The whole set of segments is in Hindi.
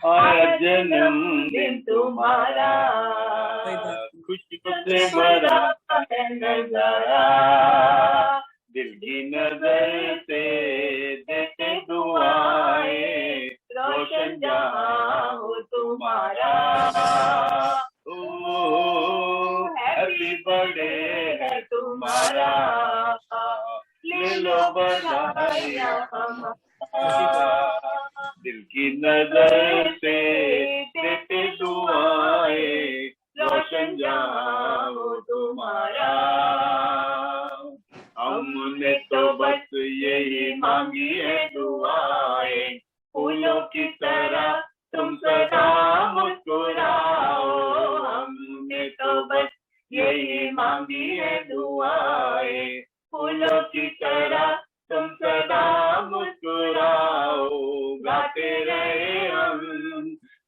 आया जन्मदिन तुम्हारा, खुशियों से भरा है नजारा, दिल की नजर से देते दुआएं, रोशन जहां हो तुम्हारा। ओ हैप्पी बर्थडे है तुम्हारा, ले लो बधाइयां हमारा, दिल की नजर से देते दुआएं, रोशन जहां हो तुम्हारा। हमने तो बस यही मांगी है दुआएं, फूलों की तरह तुम सदा मुस्कुराओ। हमने तो बस यही मांगी है दुआएं, फूलों की तरह तुम सदा मुस्कुराओ। गाते रहे हम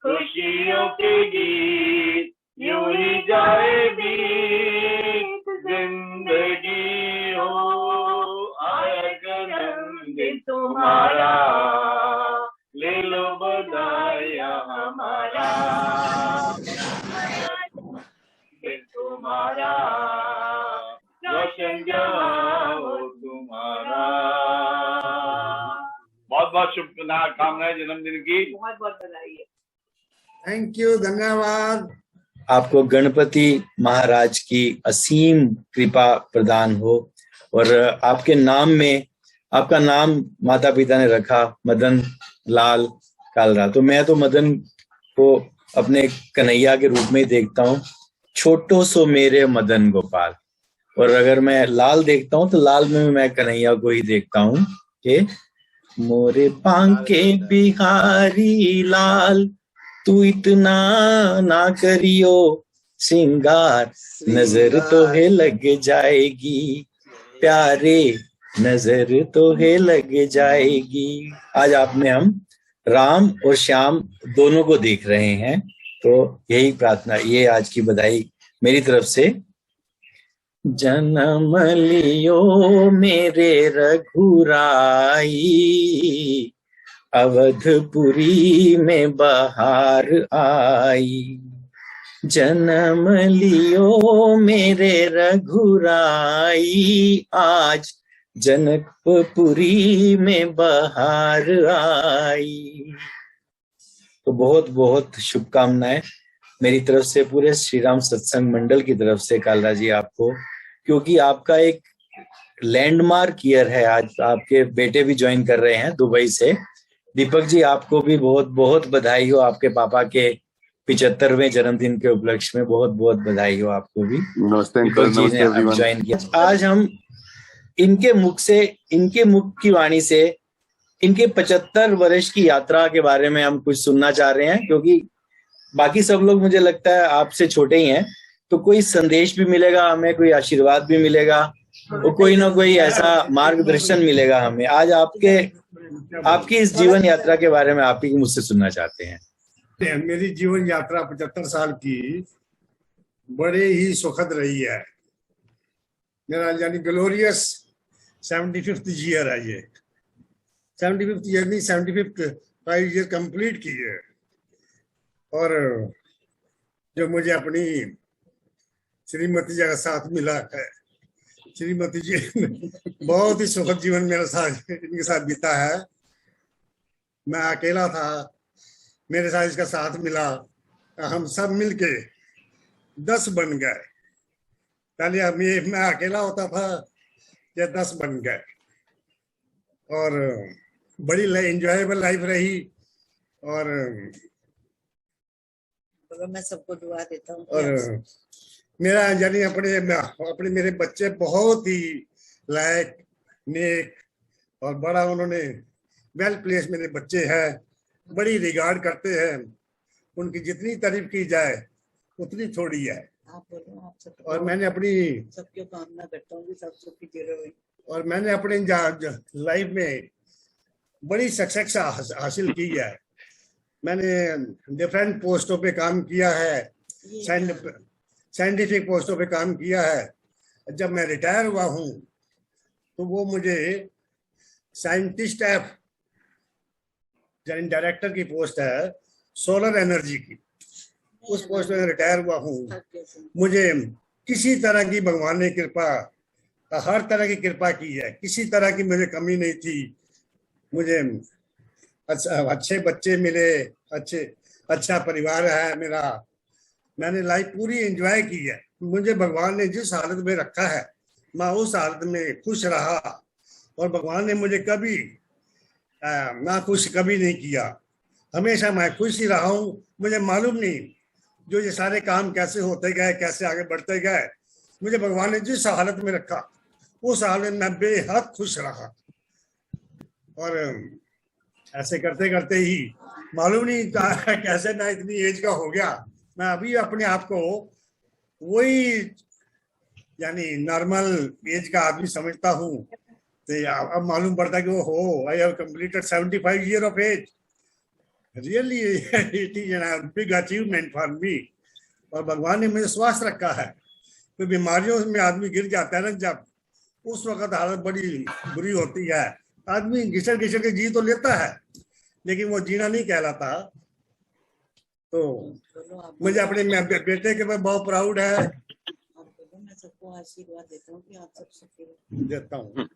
खुशियों के गीत, यूं ही जाए बीत जिंदगी हो। आया जन्मदिन तुम्हारा, ले लो बधाइयां हमारा, दिन तुम्हारा, रोशन जहां हो तुम्हारा। बहुत बहुत शुभकामनाएं जन्मदिन की, बहुत बहुत बधाई है। थैंक यू, धन्यवाद। आपको गणपति महाराज की असीम कृपा प्रदान हो और आपके नाम में, आपका नाम माता पिता ने रखा मदन लाल कालरा, तो मैं तो मदन को अपने कन्हैया के रूप में देखता हूँ, छोटो सो मेरे मदन गोपाल। और अगर मैं लाल देखता हूँ तो लाल में मैं कन्हैया को ही देखता हूँ कि मोरे बांके बिहारी लाल, तू इतना ना करियो सिंगार, नजर तो है लग जाएगी प्यारे, नजर तो है लग जाएगी। आज आपने हम राम और श्याम दोनों को देख रहे हैं, तो यही प्रार्थना, ये आज की बधाई मेरी तरफ से। जन्म लियो मेरे रघुराई, अवधपुरी में बहार आई। जन्म लियो मेरे रघुराई, आज जनकपुरी में बहार आई। तो बहुत बहुत शुभकामनाएं मेरी तरफ से, पूरे श्री राम सत्संग मंडल की तरफ से कालरा जी आपको, क्योंकि आपका एक लैंडमार्क ईयर है। आज आपके बेटे भी ज्वाइन कर रहे हैं दुबई से। दीपक जी, आपको भी बहुत बहुत बधाई हो, आपके पापा के 75वें जन्मदिन के उपलक्ष्य में बहुत बहुत बधाई हो आपको भी। दीपक जी ने ज्वाइन किया। आज हम इनके मुख से, इनके मुख की वाणी से इनके 75 वर्ष की यात्रा के बारे में हम कुछ सुनना चाह रहे हैं, क्योंकि बाकी सब लोग मुझे लगता है आपसे छोटे ही हैं, तो कोई संदेश भी मिलेगा हमें, कोई आशीर्वाद भी मिलेगा और कोई ना कोई ऐसा मार्गदर्शन मिलेगा हमें। आज आपकी इस जीवन यात्रा के बारे में आप ही मुझसे सुनना चाहते हैं। मेरी जीवन यात्रा 75 साल की बड़े ही सुखद रही है। मेरा यानी ग्लोरियस 75th ईयर है ये। 75th ईयर नहीं, 75th 5 ईयर कंप्लीट की है। और जो मुझे अपनी श्रीमती जी का साथ मिला है, श्रीमती जी बहुत ही सुखद जीवन मेरा साथ इनके साथ बीता है। मैं अकेला था, मेरे साथ इसका साथ मिला, हम सब मिलके 10 बन गए। पहले मैं अकेला होता था, ये 10 बन गए और बड़ी एंजॉयबल लाइफ रही। और मैं सबको दुआ देता हूँ। और मेरा यानी अपने मेरे बच्चे बहुत ही लायक, नेक और बड़ा, उन्होंने वेल प्लेस मेरे बच्चे हैं, बड़ी रिगार्ड करते हैं। उनकी जितनी तारीफ की जाए उतनी थोड़ी है। आप बोलो, आप सब। और मैंने अपनी सबकी कामना करता हूँ कि सब सुखी रहे। और मैंने अपने लाइफ में बड़ी सक्सेस हासिल की है। मैंने डिफरेंट पोस्टों पे काम किया है, साइंटिफिक पोस्टों पे काम किया है। जब मैं रिटायर हुआ हूँ तो वो मुझे साइंटिस्ट एफ यानी डायरेक्टर की पोस्ट है, सोलर एनर्जी की, उस पोस्ट में रिटायर हुआ हूँ। मुझे किसी तरह की भगवान ने कृपा, हर तरह की कृपा की है, किसी तरह की मुझे कमी नहीं थी। मुझे अच्छे बच्चे मिले, अच्छा परिवार है मेरा, मैंने लाइफ पूरी एंजॉय की है। मुझे भगवान ने जिस हालत में रखा है मैं उस हालत में खुश रहा, और भगवान ने मुझे कभी ना खुश कभी नहीं किया, हमेशा मैं खुश ही रहा हूँ। मुझे मालूम नहीं जो ये सारे काम कैसे होते गए, कैसे आगे बढ़ते गए, मुझे भगवान ने जिस हालत में रखा उस हालत में मैं बेहद खुश रहा। और ऐसे करते करते ही मालूम नहीं कैसे मैं इतनी एज का हो गया, मैं अभी अपने आप को वही यानी नॉर्मल एज का आदमी समझता हूँ। तो अब मालूम पड़ता कि वो हो, I have completed 75 year of age, really it is an big achievement for me. और भगवान ने मुझे स्वास्थ्य रखा है। तो बीमारियों में आदमी गिर जाता है ना जब, उस वक्त हालत बड़ी बुरी होती है, आदमी घिसट घिसट के जी तो लेता है लेकिन वो जीना नहीं कहलाता। तो मुझे अपने बेटे के ऊपर बहुत प्राउड है। मैं सबको आशीर्वाद देता हूँ कि आप सब सुखी देता हूँ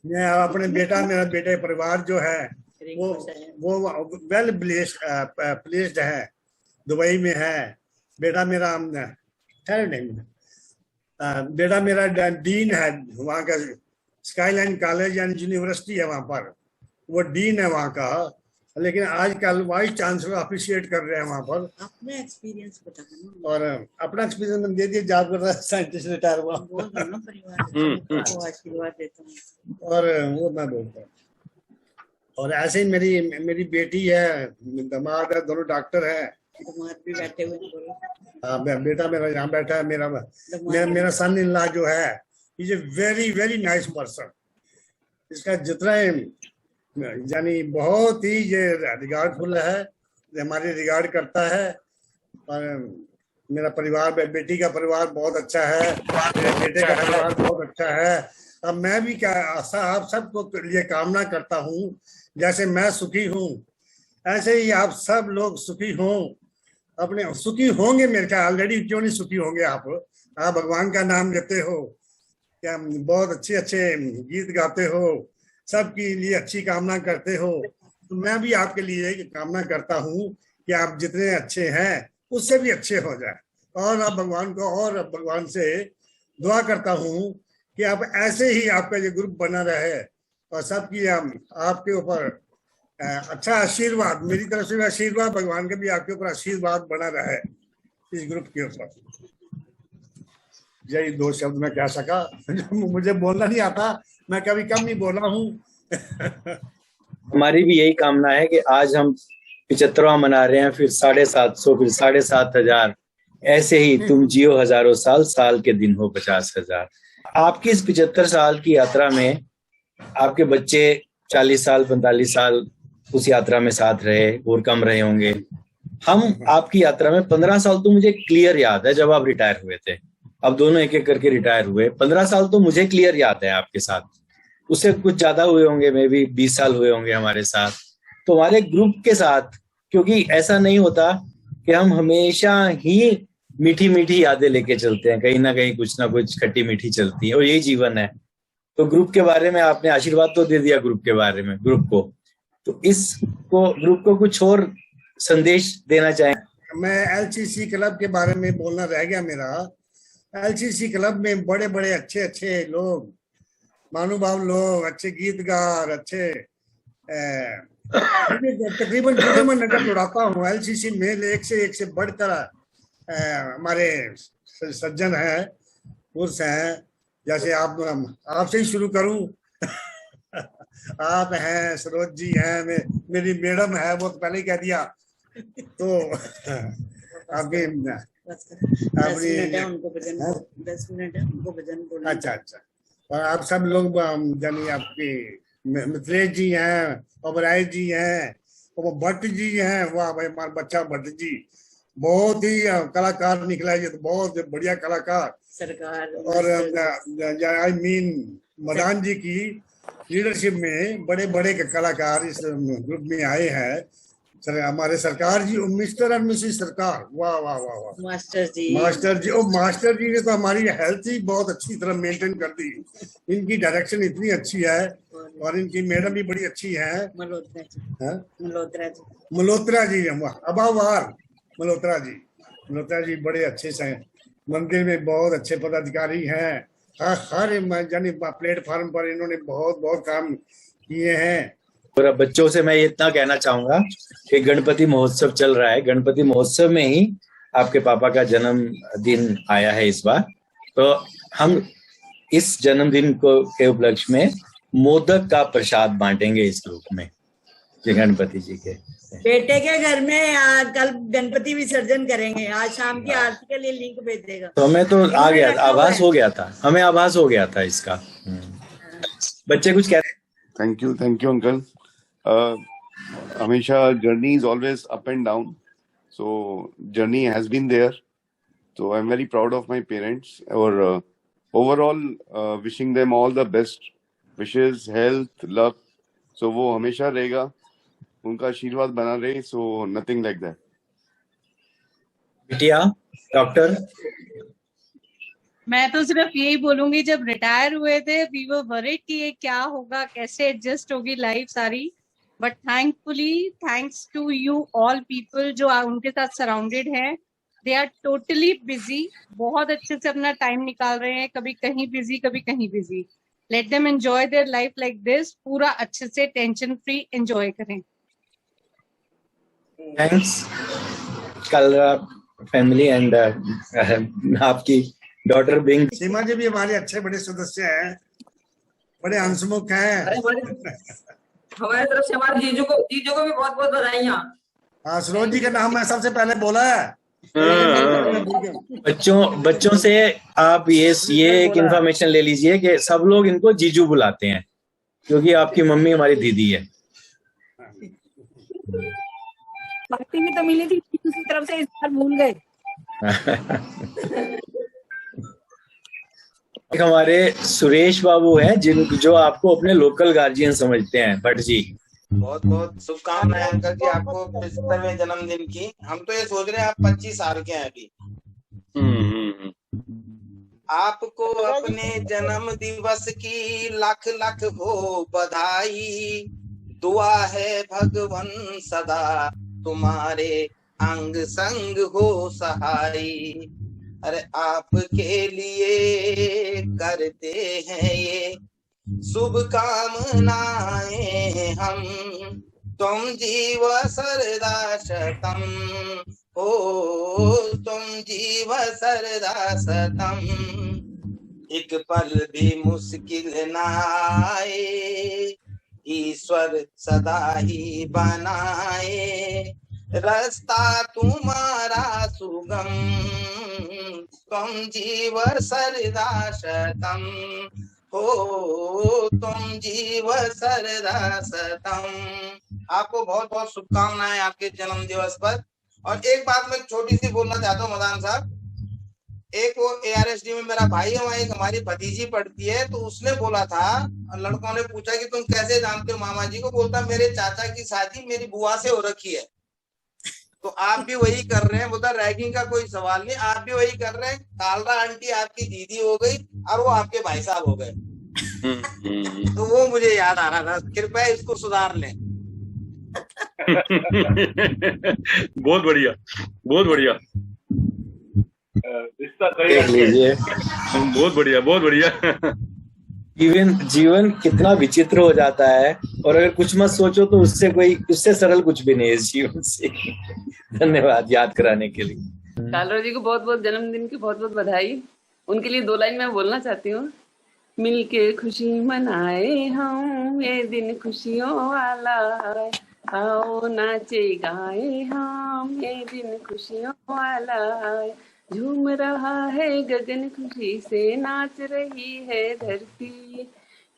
मैं अपने मेरा बेटे परिवार जो है वो वेल प्लेस्ड है, दुबई में है। बेटा मेरा बेटा मेरा डीन है वहाँ का, स्काईलाइन कॉलेज एंड यूनिवर्सिटी है वहाँ पर, वो डीन है वहाँ का। लेकिन आजकल वाइस चांसलर अप्रिशिएट कर रहे हैं वहाँ पर। अपना एक्सपीरियंस बताना। और अपना एक्सपीरियंस मैंने दे दिया, जॉब कर रहा है, साइंटिस्ट रिटायर हुआ। परिवार आशीर्वाद देता हूँ और वो मैं बोलता हूँ। और ऐसे ही मेरी बेटी है, दामाद है, दोनों डॉक्टर है। दामाद भी बैठे हुए हैं। हाँ, बेटा मेरा यहाँ बैठा है। मेरा सन इन लॉ जो है, is a very very nice person. इसका जितना यानी बहुत ही ये रिगार्डफुल है, हमारी रिगार्ड करता है। और मेरा परिवार, बेटी का परिवार बहुत अच्छा है, मेरे बेटे का परिवार बहुत अच्छा है। अब मैं भी क्या आप सबको लिए कामना करता हूँ, जैसे मैं सुखी हूँ ऐसे ही आप सब लोग सुखी हों, अपने सुखी होंगे। मेरे ख्याल ऑलरेडी, क्यों नहीं सुखी होंगे आप भगवान का नाम लेते हो, क्या बहुत अच्छे अच्छे गीत गाते हो, सबके लिए अच्छी कामना करते हो। तो मैं भी आपके लिए कामना करता हूँ कि आप जितने अच्छे हैं उससे भी अच्छे हो जाए। और आप भगवान से दुआ करता हूँ कि आप ऐसे ही आपका ये ग्रुप बना रहे और सबकी आपके ऊपर अच्छा आशीर्वाद, मेरी तरफ से भी आशीर्वाद, भगवान के भी आपके ऊपर आशीर्वाद बना रहे इस ग्रुप के ऊपर। यही दो शब्द मैं कह सका। मुझे बोलना नहीं आता, मैं कभी कम नहीं बोला हूँ। हमारी भी यही कामना है कि आज हम 75वां मना रहे हैं, फिर 750, फिर 7,500, ऐसे ही तुम जियो हजारों साल, साल के दिन हो 50,000। आपकी इस 75 साल की यात्रा में आपके बच्चे 40 साल 45 साल उस यात्रा में साथ रहे और कम रहे होंगे। हम आपकी यात्रा में 15 साल तो मुझे क्लियर याद है जब आप रिटायर हुए थे। अब दोनों एक एक करके रिटायर हुए। 15 साल तो मुझे क्लियर याद है आपके साथ, उससे कुछ ज्यादा हुए होंगे, मे बी 20 साल हुए होंगे हमारे साथ। तो हमारे ग्रुप के साथ, क्योंकि ऐसा नहीं होता कि हम हमेशा ही मीठी मीठी यादें लेके चलते हैं, कहीं ना कहीं कुछ ना कुछ खट्टी मीठी चलती है और यही जीवन है। तो ग्रुप के बारे में आपने आशीर्वाद तो दे दिया ग्रुप के बारे में, ग्रुप को, तो ग्रुप को कुछ और संदेश देना चाहें? मैं एलसीसी क्लब के बारे में बोलना रह गया मेरा। एलसीसी क्लब में बड़े बड़े अच्छे अच्छे लोग, महानुभाव लोग, अच्छे गीतकार, अच्छे तकरीबन मैं नजर दौड़ाता हूँ। एलसीसी में एक से बढ़कर हमारे सज्जन हैं, पुरुष हैं। जैसे आपसे ही शुरू करूं। आप हैं, सरोज जी हैं, मेरी मैडम है, वो तो पहले ही कह दिया। तो आपके उनको भजन बोलना। अच्छा। और आप सब लोग यानी आपके मित्रेश जी हैं, ओबराय जी हैं, वो भट्ट जी हैं। वाह भाई, हमारा बच्चा भट्ट जी बहुत ही कलाकार निकला है, ये तो बहुत बढ़िया कलाकार। सरकार और आई मीन मदान जी की लीडरशिप में बड़े बड़े कलाकार इस ग्रुप में आए हैं। सर हमारे सरकार जी, मिस्टर और मिसेस सरकार, वाह वाह वाह वाह। मास्टर जी, मास्टर जी, ओ मास्टर जी ने तो हमारी हेल्थ ही बहुत अच्छी तरह मेंटेन कर दी। इनकी डायरेक्शन इतनी अच्छी है और इनकी मैडम भी बड़ी अच्छी है। मल्होत्रा जी, हाँ? मल्होत्रा जी, मल्होत्रा जी, अबावार मल्होत्रा जी, मल्होत्रा जी बड़े अच्छे से मंदिर में बहुत अच्छे पदाधिकारी हैं। हर यानी प्लेटफॉर्म पर इन्होंने बहुत बहुत काम किए हैं। और अब बच्चों से मैं इतना कहना चाहूंगा कि गणपति महोत्सव चल रहा है, गणपति महोत्सव में ही आपके पापा का जन्मदिन आया है इस बार, तो हम इस जन्मदिन को के उपलक्ष्य में मोदक का प्रसाद बांटेंगे इस रूप में जय गणपति जी के। बेटे के घर में कल गणपति विसर्जन करेंगे, आज शाम की आरती के लिए लिंक भेज देगा। तो हमें तो आ गया, आभास हो गया था, हमें आभास हो गया था इसका। बच्चे कुछ कह रहे हैं? Thank you uncle. हमेशा journey is always up and down, so journey has been there, so I'm very proud of my parents और overall wishing them all the best wishes, health, love, so वो हमेशा रहेगा, उनका आशीर्वाद बना रहे, so nothing like that। बिटिया डॉक्टर, मैं तो सिर्फ यही बोलूंगी, जब रिटायर हुए थे वी वर वरीड कि ये क्या होगा, कैसे एडजस्ट होगी लाइफ सारी, but thankfully thanks to you all people जो उनके साथ सराउंडेड हैं, दे आर टोटली बिजी, बहुत अच्छे से अपना टाइम निकाल रहे हैं, कभी कहीं बिजी कभी कहीं busy. Let them enjoy their life like this, पूरा अच्छे से टेंशन फ्री एंजॉय करें। थैंक्स कालरा फैमिली एंड आपकी डॉटर बिंग। सीमा जी भी हमारे अच्छे बड़े सदस्य हैं, बड़े हंसमुख हैं। हमारे तरफ से हमारे जीजू को भी बहुत बहुत बधाइयाँ। हाँ, सरोज जी का नाम मैं सबसे पहले बोला है। बच्चों से आप ये एक इंफॉर्मेशन ले लीजिए कि सब लोग इनको जीजू बुलाते हैं क्योंकि आपकी मम्मी हमारी दीदी है। पार्टी में तो मिली थी दूसरी तरफ से, इस बार भूल गए। हमारे सुरेश बाबू हैं जो आपको अपने लोकल गार्जियन समझते हैं। भट्ट जी, बहुत बहुत शुभकामनाएं अंकल जी आपको 75वें जन्मदिन की। हम तो ये सोच रहे हैं आप 25 साल के हैं अभी। आपको अपने जन्म दिवस की लाख लाख हो बधाई, दुआ है भगवन सदा तुम्हारे अंग संग हो सहाई। अरे आपके लिए करते हैं ये शुभकामनाएं हम, तुम जीव सरदा शतम, हो तुम जीव सरदा शतम, एक पल भी मुश्किल ना आए, ईश्वर सदा ही बनाए रास्ता तुम्हारा सुगम, तुम जीव सरदा शतम, हो तुम जीव सरदा शतम। आपको बहुत बहुत शुभकामनाएं आपके जन्म दिवस पर। और एक बात मैं छोटी सी बोलना चाहता हूँ मदान साहब, एक वो ARSD में मेरा भाई है, वहाँ एक हमारी भतीजी पढ़ती है, तो उसने बोला था, लड़कों ने पूछा कि तुम कैसे जानते हो मामा जी को, बोलता मेरे चाचा की शादी मेरी बुआ से हो रखी है। तो आप भी वही कर रहे हैं, बोलता रैगिंग का कोई सवाल नहीं, आप भी वही कर रहे हैं। कालरा आंटी आपकी दीदी हो गई और वो आपके भाई साहब हो गए। तो वो मुझे याद आ रहा था, कृपया इसको सुधार लें। बहुत बढ़िया, बहुत बढ़िया। देख लीजिए, बहुत बढ़िया, बहुत बढ़िया। जीवन कितना विचित्र हो जाता है, और अगर कुछ मत सोचो तो उससे सरल कुछ भी नहीं है जीवन से। धन्यवाद याद कराने के लिए। कालरा जी को बहुत बहुत जन्मदिन की बहुत बहुत बधाई। उनके लिए 2 लाइन मैं बोलना चाहती हूँ। मिलके खुशी मनाए हम, ये दिन खुशियों वाला है, आओ नाचे गाए हम, ये दिन खुशियों वाला है, झूम रहा है गगन खुशी से, नाच रही है धरती,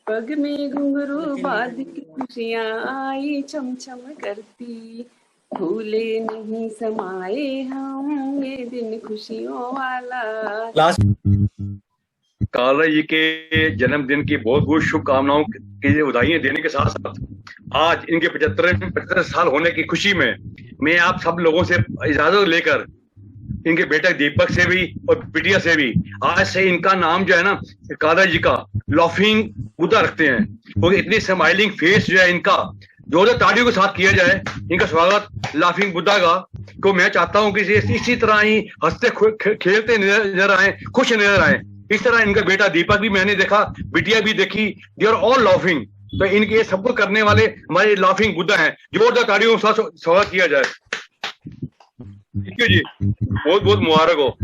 पग में घुंघरू बांध के खुशियां आई छम छम करती, भूले नहीं समाए हम, ये दिन खुशियों वाला। लास्ट कालरा जी के जन्मदिन की बहुत बहुत शुभकामनाओं की बधाइयां देने के साथ साथ आज इनके 75 साल होने की खुशी में मैं आप सब लोगों से इजाजत लेकर इनके बेटे दीपक से भी और बिटिया से भी आज से इनका नाम जो है ना कालरा जी का लाफिंग बुद्धा रखते हैं, क्योंकि इतनी स्माइलिंग फेस जो है इनका जोरदार तालियों के साथ किया जाए इनका स्वागत लाफिंग बुद्धा का। को मैं चाहता हूं कि इसी तरह ही हंसते खेलते नजर आए, खुश नजर आए। इस तरह इनका बेटा दीपक भी मैंने देखा, बिटिया भी देखी, दे आर ऑल लाफिंग। तो इनके ये सबको करने वाले हमारे लाफिंग बुद्धा हैं, जोरदार तालियों के साथ स्वागत किया जाए। थैंक यू जी, बहुत बहुत मुबारक हो।